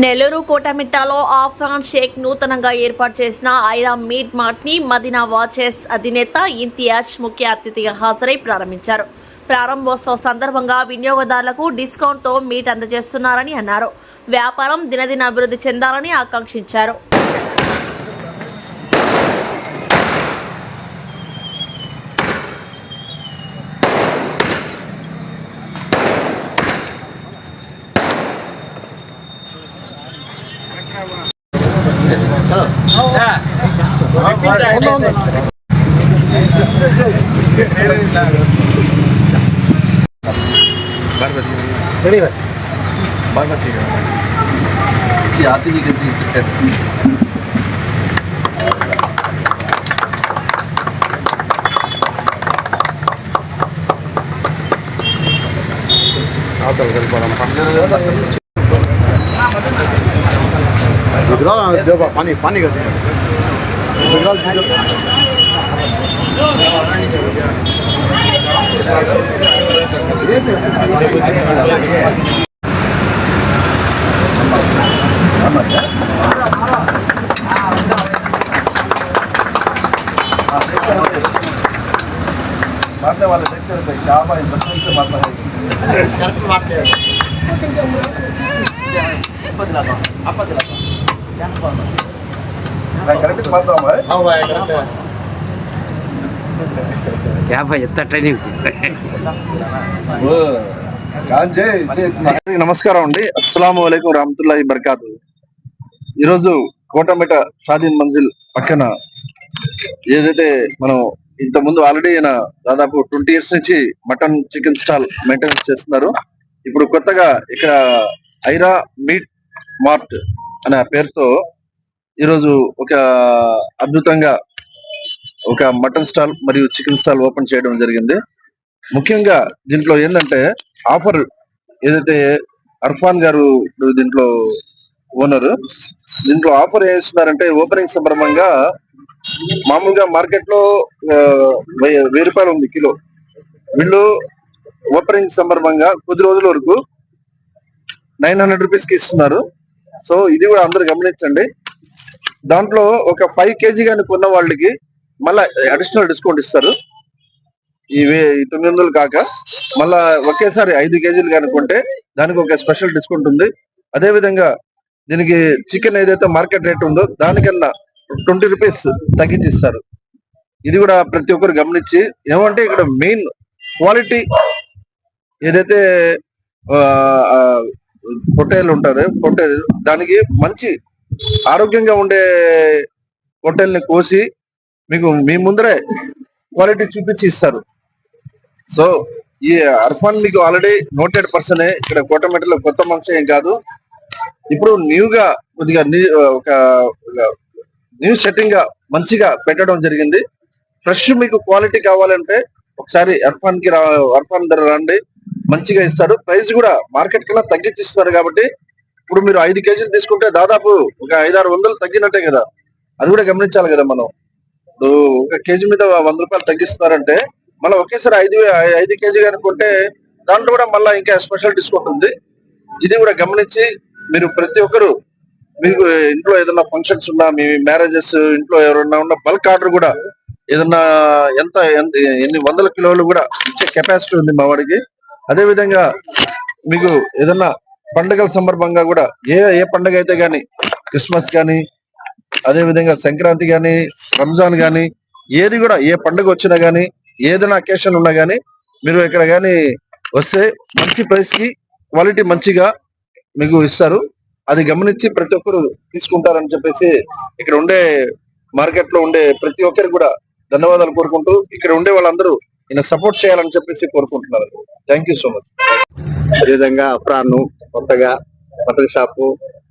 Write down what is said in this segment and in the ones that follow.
నెల్లూరు కోటమిట్టాలో ఆఫ్ఘాన్ షేక్ నూతనంగా ఏర్పాటు చేసిన ఐరా మీట్ మార్ట్ ని మదీనా వాచెస్ అధినేత ఇంతియాజ్ ముఖ్య అతిథిగా హాజరై ప్రారంభించారు. ప్రారంభోత్సవ సందర్భంగా వినియోగదారులకు డిస్కౌంట్తో మీట్ అందజేస్తున్నారని అన్నారు. వ్యాపారం దినదిన అభివృద్ధి చెందాలని ఆకాంక్షించారు. आती नहीं करती पानी पानी कर मारने वाले देखते रहते क्या भाई 10 मिनट से मारता है करेक्ट मारते हैं मैं करेक्ट मारता हूँ भाई हाँ भाई करेक्ट है क्या भाई इतना ट्रेनिंग నమస్కారం అండి. అస్సలాము అలైకుం రహమతుల్లాహి బర్కాతు. ఈరోజు కోటమిట షాదీన్ మంజిల్ పక్కన ఏదైతే మనం ఇంతకుముందు ఆల్రెడీ దాదాపు 20 years నుంచి మటన్ చికెన్ స్టాల్ మెయింటెనెన్స్ చేస్తున్నారు. ఇప్పుడు కొత్తగా ఇక్కడ ఐరా మీట్ మార్ట్ అనే పేరుతో ఈరోజు ఒక అద్భుతంగా ఒక మటన్ స్టాల్ మరియు చికెన్ స్టాల్ ఓపెన్ చేయడం జరిగింది. ముఖ్యంగా దీంట్లో ఏంటంటే ఆఫర్ ఏదైతే అర్ఫాన్ గారు దీంట్లో ఓనర్, దీంట్లో ఆఫర్ ఏం ఇస్తున్నారంటే ఓపెనింగ్ సందర్భంగా మామూలుగా మార్కెట్ లో 1000 రూపాయలు ఉంది కిలో. వీళ్ళు ఓపెనింగ్ సందర్భంగా కొద్ది రోజుల వరకు 900 రూపీస్ కి ఇస్తున్నారు. సో ఇది కూడా అందరు గమనించండి. దాంట్లో ఒక 5 kg కానీ కొన్న వాళ్ళకి మళ్ళా అడిషనల్ డిస్కౌంట్ ఇస్తారు. ఇవి 900 కాక మళ్ళా ఒకేసారి 5 kgలు కనుక్కుంటే దానికి ఒక స్పెషల్ డిస్కౌంట్ ఉంది. అదే విధంగా దీనికి చికెన్ ఏదైతే మార్కెట్ రేట్ ఉందో దానికన్నా 20 రూపీస్ తగ్గించి ఇస్తారు. ఇది కూడా ప్రతి ఒక్కరు గమనించి ఏమంటే ఇక్కడ మెయిన్ క్వాలిటీ ఏదైతే పొట్టేలు ఉంటారో పొట్టేలు దానికి మంచి ఆరోగ్యంగా ఉండే పొట్టేల్ని కోసి మీకు మీ ముందరే క్వాలిటీ చూపించి ఇస్తారు. సో ఈ అర్ఫాన్ మీకు ఆల్రెడీ నోటెడ్ పర్సనే. ఇక్కడ కోటమిట్టలో కొత్త మనిషి ఏం కాదు. ఇప్పుడు న్యూగా కొద్దిగా ఒక న్యూ సెట్టింగ్ గా మంచిగా పెట్టడం జరిగింది. ఫ్రెష్ మీకు క్వాలిటీ కావాలంటే ఒకసారి అర్ఫాన్ ధర రండి, మంచిగా ఇస్తారు. ప్రైస్ కూడా మార్కెట్ కన్నా తగ్గించి ఇస్తున్నారు. కాబట్టి ఇప్పుడు మీరు 5 kgలు తీసుకుంటే దాదాపు ఒక 500-600 తగ్గినట్టే కదా. అది కూడా గమనించాలి కదా మనం. ఇప్పుడు ఒక కేజీ మీద 100 రూపాయలు తగ్గిస్తున్నారంటే మళ్ళీ ఒకేసారి 5 kg అనుకుంటే దాంట్లో కూడా మళ్ళీ ఇంకా స్పెషల్ డిస్కౌంట్ ఉంది. ఇది కూడా గమనించి మీరు ప్రతి ఒక్కరు మీకు ఇంట్లో ఏదైనా ఫంక్షన్స్ ఉన్నా, మీ మ్యారేజెస్ ఇంట్లో ఎవరన్నా ఉన్న బల్క్ ఆర్డర్ కూడా ఏదన్నా ఎన్ని వందల కిలోలు కూడా ఇచ్చే కెపాసిటీ ఉంది మా వాడికి. అదే విధంగా మీకు ఏదన్నా పండుగల సందర్భంగా కూడా ఏ పండుగ అయితే గాని, క్రిస్మస్ కానీ, అదే విధంగా సంక్రాంతి కానీ, రంజాన్ కానీ, ఏది కూడా ఏ పండుగ వచ్చినా గానీ, ఏదైనా అకేషన్ ఉన్నా గానీ మీరు ఇక్కడ గానీ వస్తే మంచి ప్రైస్ కి క్వాలిటీ మంచిగా మీకు ఇస్తారు. అది గమనించి ప్రతి ఒక్కరు తీసుకుంటారని చెప్పేసి ఇక్కడ ఉండే మార్కెట్ లో ఉండే ప్రతి ఒక్కరికి కూడా ధన్యవాదాలు కోరుకుంటూ ఇక్కడ ఉండే వాళ్ళందరూ ఈయన సపోర్ట్ చేయాలని చెప్పేసి కోరుకుంటున్నారు. Thank you so much. అదేవిధంగా అఫ్రాన్ కొత్తగా మటన్ షాపు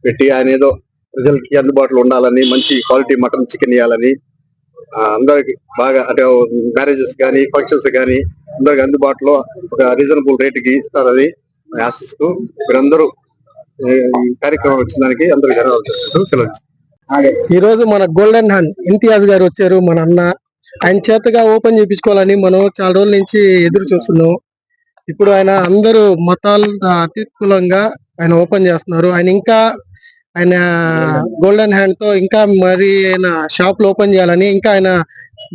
పెట్టి ఆయన ఏదో ప్రజలకి అందుబాటులో ఉండాలని, మంచి క్వాలిటీ మటన్ చికెన్ ఇవ్వాలని, అందరికి బాగా అంటే మ్యారేజెస్ కానీ ఫంక్షన్స్ కానీ అందరికి అందుబాటులో ఒక రీజనబుల్ రేటుకి ఇస్తారని ఆశిస్తూ మీరందరూ ఈ కార్యక్రమం వచ్చినందుకు అందరూ ధన్యవాదాలు సెలవు. ఈ రోజు మన గోల్డెన్ హ్యాండ్ ఇంతియాజ్ గారు వచ్చారు. మన అన్న ఆయన చేతగా ఓపెన్ చేయించుకోవాలని మనం చాలా రోజుల నుంచి ఎదురు చూస్తున్నాం. ఇప్పుడు ఆయన అందరూ మతాల అతీతులంగా ఆయన ఓపెన్ చేస్తున్నారు. ఆయన ఇంకా ఆయన గోల్డెన్ హ్యాండ్ తో ఇంకా మరి ఆయన షాపులు ఓపెన్ చేయాలని, ఇంకా ఆయన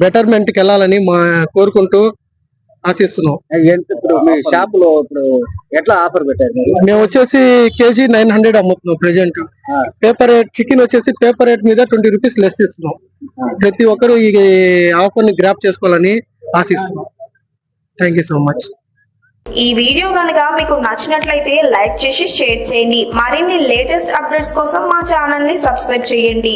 బెటర్మెంట్ కి వెళ్ళాలని కోరుకుంటూ ఆశిస్తున్నాం. ఇప్పుడు మీ షాప్ లో ఇప్పుడు ఎట్లా ఆఫర్ పెట్టారు మీరు? మేము వచ్చేసి కేజీ 900 అమ్ముతున్నాం ప్రెసెంట్. పేపర్ రేట్ చికెన్ వచ్చేసి పేపర్ రేట్ మీద 20 రూపీస్ లెస్ ఇస్తున్నాం. ప్రతి ఒక్కరు ఈ ఆఫర్ ని గ్రాప్ చేసుకోవాలని ఆశిస్తున్నాం. Thank you so much. ఈ వీడియో గనుక మీకు నచ్చినట్లయితే లైక్ చేసి షేర్ చేయండి. మరిన్ని లేటెస్ట్ అప్డేట్స్ కోసం మా ఛానల్ ని సబ్స్క్రైబ్ చేయండి.